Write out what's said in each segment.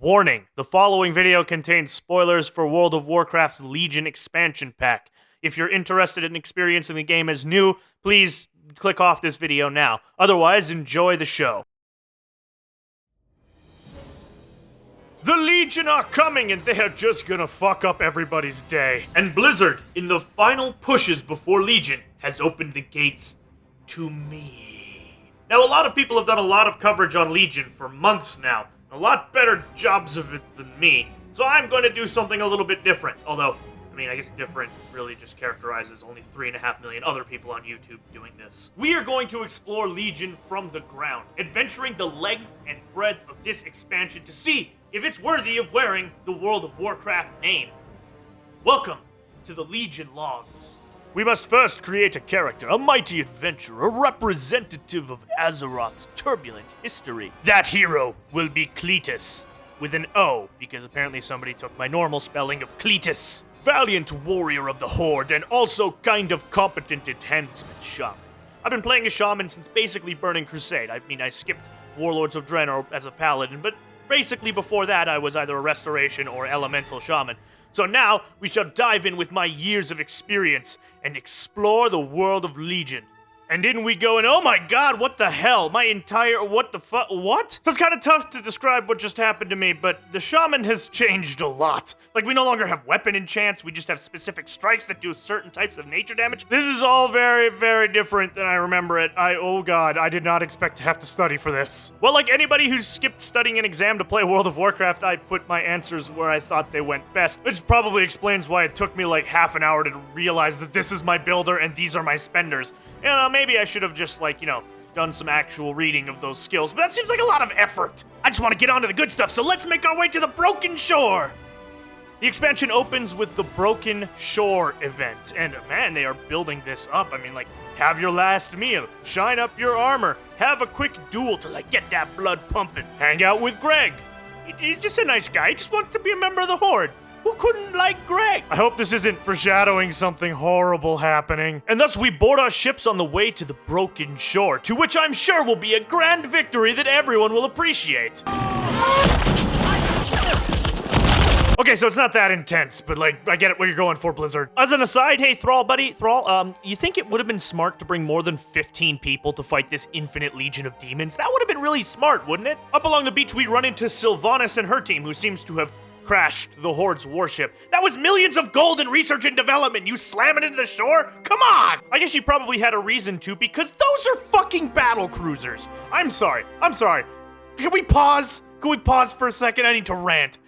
Warning, the following video contains spoilers for World of Warcraft's Legion expansion pack. If you're interested in experiencing the game as new, please click off this video now. Otherwise, enjoy the show. The Legion are coming and they are just gonna fuck up everybody's day. And Blizzard, in the final pushes before Legion, has opened the gates to me. Now, a lot of people have done a lot of coverage on Legion for months now. A lot better jobs of it than me. So I'm going to do something a little bit different. Although, I guess different really just characterizes only 3.5 million other people on YouTube doing this. We are going to explore Legion from the ground, adventuring the length and breadth of this expansion to see if it's worthy of wearing the World of Warcraft name. Welcome to the Legion Logs. We must first create a character, a mighty adventurer, a representative of Azeroth's turbulent history. That hero will be Cletus, with an O, because apparently somebody took my normal spelling of Cletus. Valiant warrior of the Horde, and also kind of competent enhancement shaman. I've been playing a shaman since basically Burning Crusade. I skipped Warlords of Draenor as a paladin, but basically before that I was either a restoration or elemental shaman. So now, we shall dive in with my years of experience and explore the world of Legion. And in we go, and oh my god, what the hell? What the fuck? What? So it's kind of tough to describe what just happened to me, but the shaman has changed a lot. Like, we no longer have weapon enchants, we just have specific strikes that do certain types of nature damage. This is all very, very different than I remember it. Oh god, I did not expect to have to study for this. Well, like anybody who skipped studying an exam to play World of Warcraft, I put my answers where I thought they went best, which probably explains why it took me like half an hour to realize that this is my builder and these are my spenders. You know, maybe I should have just, done some actual reading of those skills, but that seems like a lot of effort. I just want to get on to the good stuff, so let's make our way to the Broken Shore! The expansion opens with the Broken Shore event, and man, they are building this up. Have your last meal, shine up your armor, have a quick duel to, get that blood pumping, hang out with Greg. He's just a nice guy, he just wants to be a member of the Horde. Who couldn't like Greg? I hope this isn't foreshadowing something horrible happening. And thus we board our ships on the way to the Broken Shore, to which I'm sure will be a grand victory that everyone will appreciate. Okay, so it's not that intense, but I get it what you're going for, Blizzard. As an aside, hey, Thrall, buddy, Thrall, you think it would have been smart to bring more than 15 people to fight this infinite legion of demons? That would have been really smart, wouldn't it? Up along the beach, we run into Sylvanas and her team, who seems to have crashed the Horde's warship. That was millions of gold in research and development. You slam it into the shore? Come on! I guess you probably had a reason to, because those are fucking battle cruisers. I'm sorry. Can we pause? Can we pause for a second? I need to rant.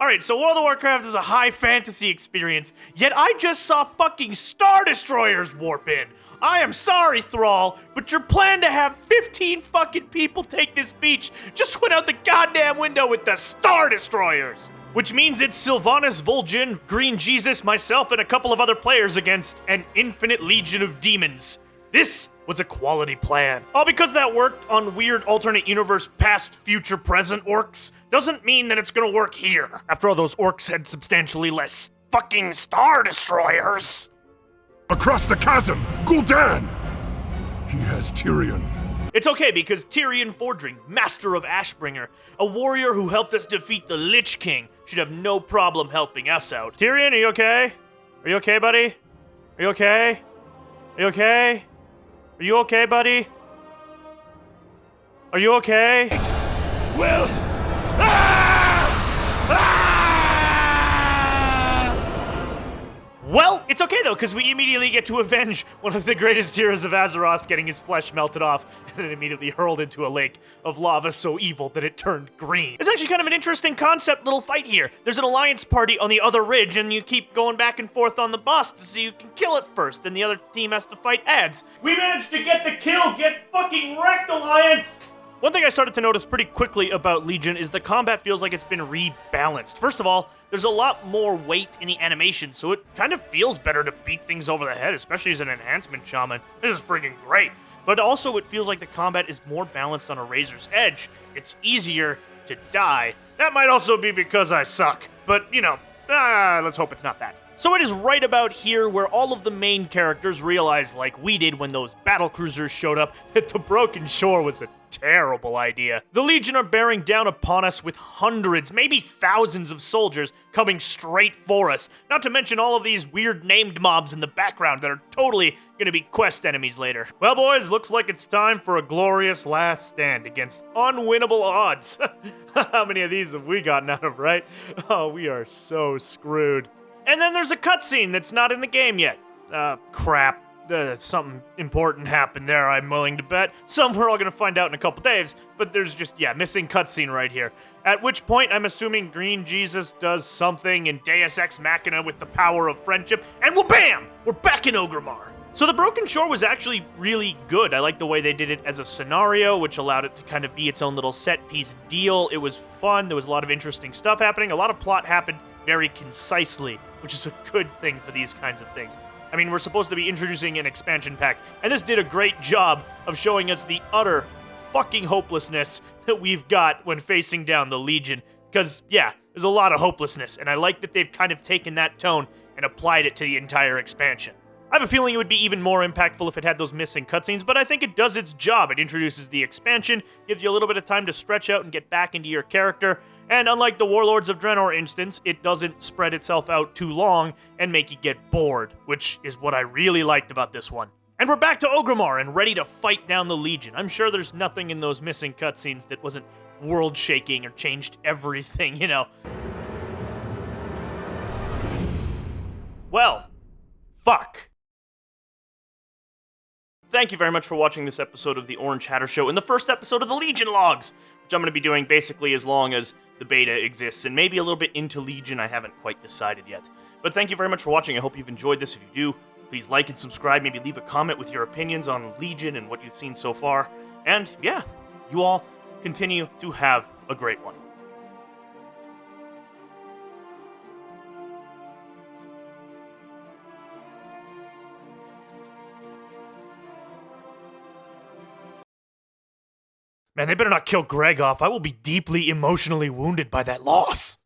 Alright, so World of Warcraft is a high fantasy experience, yet I just saw fucking Star Destroyers warp in. I am sorry, Thrall, but your plan to have 15 fucking people take this beach just went out the goddamn window with the Star Destroyers. Which means it's Sylvanas, Vol'jin, Green Jesus, myself, and a couple of other players against an infinite legion of demons. This was a quality plan. All because that worked on weird alternate universe past, future, present orcs doesn't mean that it's gonna work here. After all, those orcs had substantially less fucking Star Destroyers. Across the chasm, Gul'dan! He has Tyrion. It's okay, because Tyrion Fordring, Master of Ashbringer, a warrior who helped us defeat the Lich King, should have no problem helping us out. Tyrion, are you okay? Are you okay, buddy? Are you okay? Are you okay? Are you okay, buddy? Are you okay? Well... Well, it's okay though, because we immediately get to avenge one of the greatest heroes of Azeroth getting his flesh melted off and then immediately hurled into a lake of lava so evil that it turned green. It's actually kind of an interesting concept little fight here. There's an alliance party on the other ridge and you keep going back and forth on the boss to see who can kill it first, and the other team has to fight ads. We managed to get the kill! Get fucking wrecked, Alliance! One thing I started to notice pretty quickly about Legion is the combat feels like it's been rebalanced. First of all, there's a lot more weight in the animation, so it kind of feels better to beat things over the head, especially as an enhancement shaman. This is freaking great. But also, it feels like the combat is more balanced on a razor's edge. It's easier to die. That might also be because I suck, but, let's hope it's not that. So it is right about here where all of the main characters realize, like we did when those battlecruisers showed up, that the Broken Shore was a terrible idea. The Legion are bearing down upon us with hundreds, maybe thousands of soldiers coming straight for us, not to mention all of these weird named mobs in the background that are totally gonna be quest enemies later. Well, boys, looks like it's time for a glorious last stand against unwinnable odds. How many of these have we gotten out of, right? Oh, we are so screwed. And then there's a cutscene that's not in the game yet. Crap. Something important happened there, I'm willing to bet. Some we're all gonna find out in a couple days, but there's just, missing cutscene right here. At which point, I'm assuming Green Jesus does something in Deus Ex Machina with the power of friendship, and bam! We're back in Orgrimmar. So the Broken Shore was actually really good. I like the way they did it as a scenario, which allowed it to kind of be its own little set-piece deal. It was fun, there was a lot of interesting stuff happening, a lot of plot happened very concisely, which is a good thing for these kinds of things. I mean, we're supposed to be introducing an expansion pack, and this did a great job of showing us the utter fucking hopelessness that we've got when facing down the Legion. Because, there's a lot of hopelessness, and I like that they've kind of taken that tone and applied it to the entire expansion. I have a feeling it would be even more impactful if it had those missing cutscenes, but I think it does its job. It introduces the expansion, gives you a little bit of time to stretch out and get back into your character, and unlike the Warlords of Draenor instance, it doesn't spread itself out too long and make you get bored, which is what I really liked about this one. And we're back to Orgrimmar and ready to fight down the Legion. I'm sure there's nothing in those missing cutscenes that wasn't world-shaking or changed everything, you know. Well, fuck. Thank you very much for watching this episode of The Orange Hatter Show and the first episode of the Legion Logs, which I'm going to be doing basically as long as the beta exists, and maybe a little bit into Legion. I haven't quite decided yet. But thank you very much for watching. I hope you've enjoyed this. If you do, please like and subscribe. Maybe leave a comment with your opinions on Legion and what you've seen so far. And you all continue to have a great one. Man, they better not kill Greg off. I will be deeply emotionally wounded by that loss.